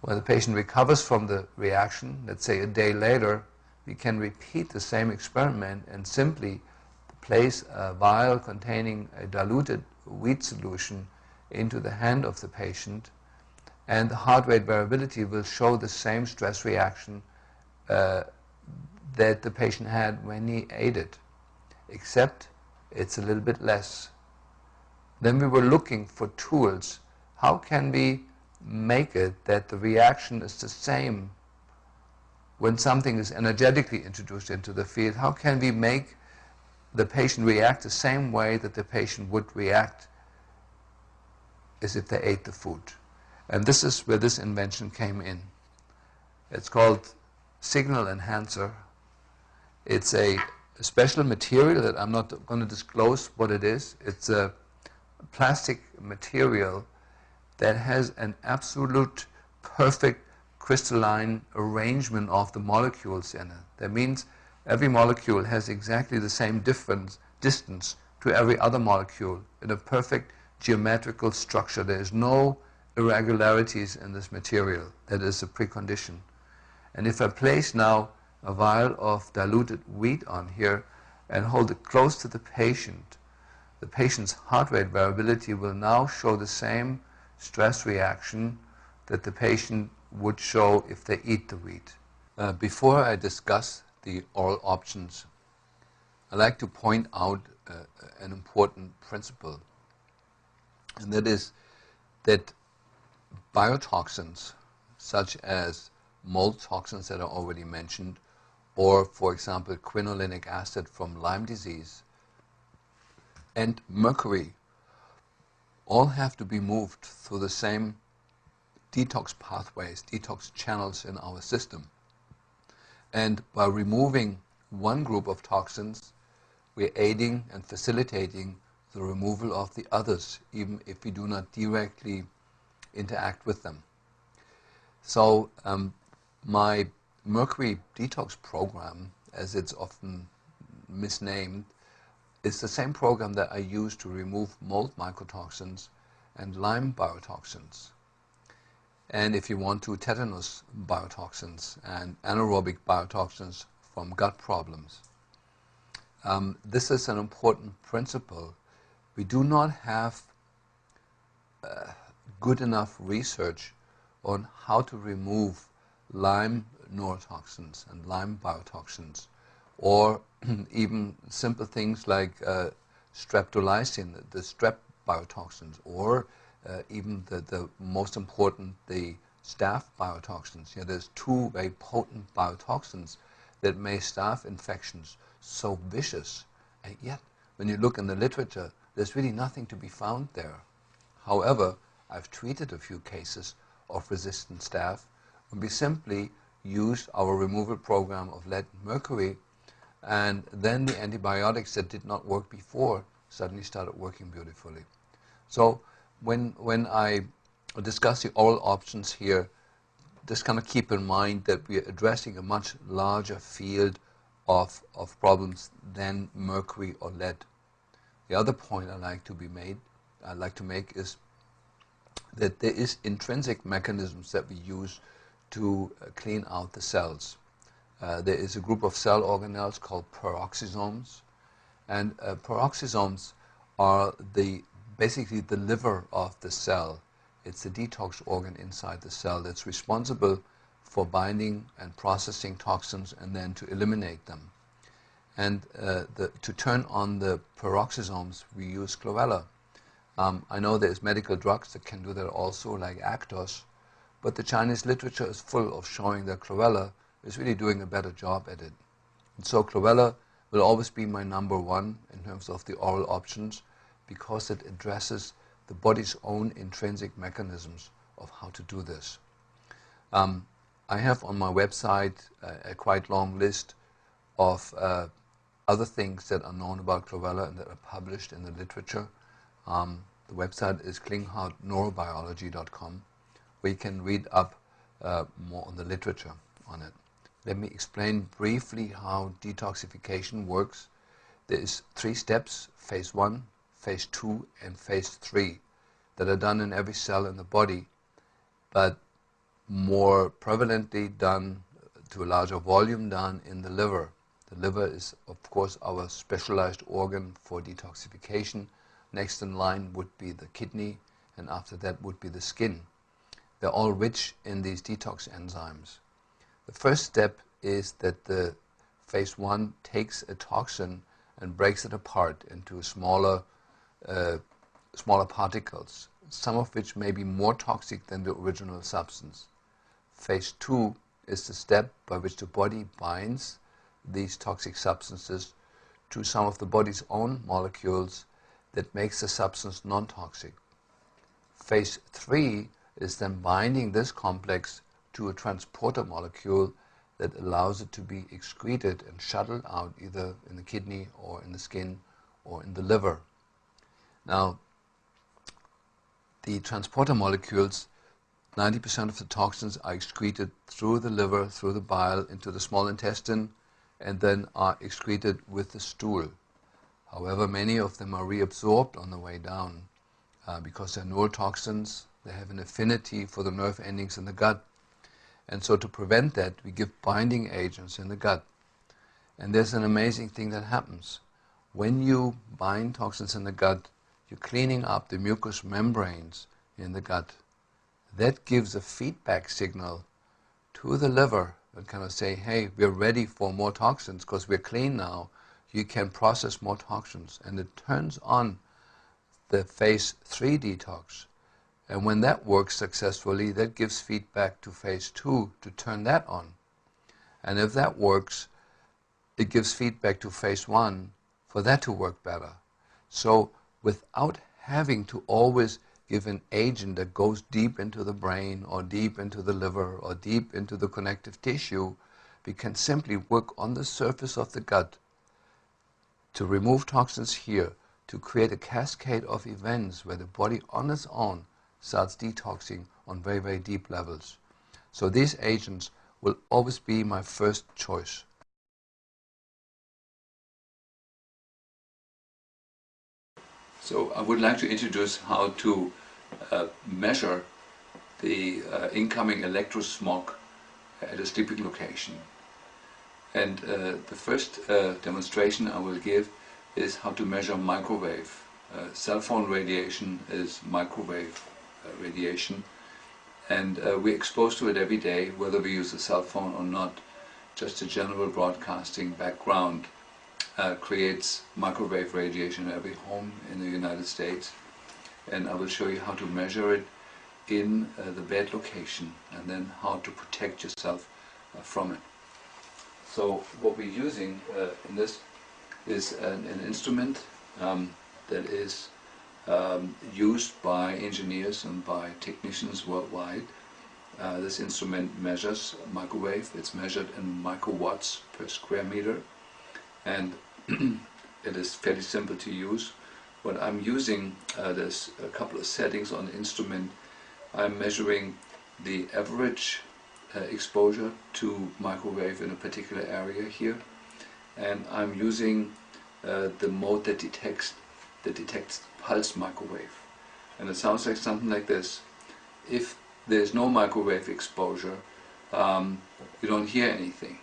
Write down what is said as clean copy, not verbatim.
When the patient recovers from the reaction, let's say a day later, we can repeat the same experiment and simply place a vial containing a diluted wheat solution into the hand of the patient, and the heart rate variability will show the same stress reaction that the patient had when he ate it, except it's a little bit less. Then we were looking for tools. How can we make it that the reaction is the same when something is energetically introduced into the field? How can we make the patient react the same way that the patient would react as if they ate the food? And this is where this invention came in. It's called signal enhancer. It's a special material that I'm not going to disclose what it is. It's a plastic material that has an absolute perfect crystalline arrangement of the molecules in it. That means every molecule has exactly the same distance to every other molecule in a perfect geometrical structure. There is no irregularities in this material. That is a precondition. And if I place now a vial of diluted wheat on here and hold it close to the patient's heart rate variability will now show the same stress reaction that the patient would show if they eat the wheat. Before I discuss the oral options, I'd like to point out an important principle, and that is that biotoxins such as mold toxins that are already mentioned, or for example quinolinic acid from Lyme disease, and mercury all have to be moved through the same detox pathways, detox channels in our system. And by removing one group of toxins, we're aiding and facilitating the removal of the others, even if we do not directly interact with them. So my mercury detox program, as it's often misnamed, is the same program that I use to remove mold mycotoxins and Lyme biotoxins. And if you want to, tetanus biotoxins and anaerobic biotoxins from gut problems. This is an important principle. We do not have good enough research on how to remove Lyme neurotoxins and Lyme biotoxins, or even simple things like streptolysin, the strep biotoxins, or even the most important, the staph biotoxins. There's two very potent biotoxins that make staph infections so vicious, and yet when you look in the literature, there's really nothing to be found there. However, I've treated a few cases of resistant staph, and we simply used our removal program of lead and mercury, and then the antibiotics that did not work before suddenly started working beautifully. So when I discuss the oral options here, just kind of keep in mind that we are addressing a much larger field of problems than mercury or lead. The other point I'd like to make is that there is intrinsic mechanisms that we use to clean out the cells. There is a group of cell organelles called peroxisomes, and peroxisomes are basically the liver of the cell. It's the detox organ inside the cell that's responsible for binding and processing toxins and then to eliminate them. And to turn on the peroxisomes, we use chlorella. I know there's medical drugs that can do that also, like Actos, but the Chinese literature is full of showing that chlorella is really doing a better job at it. And so chlorella will always be my number one in terms of the oral options, because it addresses the body's own intrinsic mechanisms of how to do this. I have on my website a quite long list of other things that are known about chlorella and that are published in the literature. The website is klinghardt.neurobiology.com, where you can read up more on the literature on it. Let me explain briefly how detoxification works. There is 3 steps: phase 1, phase 2, and phase 3, that are done in every cell in the body. But more prevalently done, to a larger volume done in the liver. The liver is, of course, our specialized organ for detoxification. Next in line would be the kidney, and after that would be the skin. They're all rich in these detox enzymes. The first step is that the phase 1 takes a toxin and breaks it apart into smaller particles, some of which may be more toxic than the original substance. Phase 2 is the step by which the body binds these toxic substances to some of the body's own molecules that makes the substance non-toxic. Phase 3 is then binding this complex to a transporter molecule that allows it to be excreted and shuttled out either in the kidney or in the skin or in the liver. Now, the transporter molecules, 90% of the toxins are excreted through the liver, through the bile, into the small intestine, and then are excreted with the stool. However, many of them are reabsorbed on the way down because they're neurotoxins. They have an affinity for the nerve endings in the gut. And so to prevent that, we give binding agents in the gut. And there's an amazing thing that happens. When you bind toxins in the gut, you're cleaning up the mucous membranes in the gut. That gives a feedback signal to the liver and kind of say, hey, we're ready for more toxins because we're clean now. You can process more toxins. And it turns on the phase 3 detox. And when that works successfully, that gives feedback to phase 2 to turn that on. And if that works, it gives feedback to phase 1 for that to work better. So without having to always give an agent that goes deep into the brain or deep into the liver or deep into the connective tissue, we can simply work on the surface of the gut to remove toxins here, to create a cascade of events where the body on its own starts detoxing on very, very deep levels. So these agents will always be my first choice. So I would like to introduce how to measure the incoming electrosmog at a sleeping location. And the first demonstration I will give is how to measure microwave. Cell phone radiation is microwave radiation, and we're exposed to it every day, whether we use a cell phone or not. Just a general broadcasting background creates microwave radiation in every home in the United States, and I will show you how to measure it in the bed location and then how to protect yourself from it. So what we're using in this is an instrument that is used by engineers and by technicians worldwide. This instrument measures microwave. It's measured in microwatts per square meter, and it is fairly simple to use. What I'm using, there's a couple of settings on the instrument. I'm measuring the average exposure to microwave in a particular area here, and I'm using the mode that detects pulse microwave, and it sounds like something like this. If there's no microwave exposure, you don't hear anything.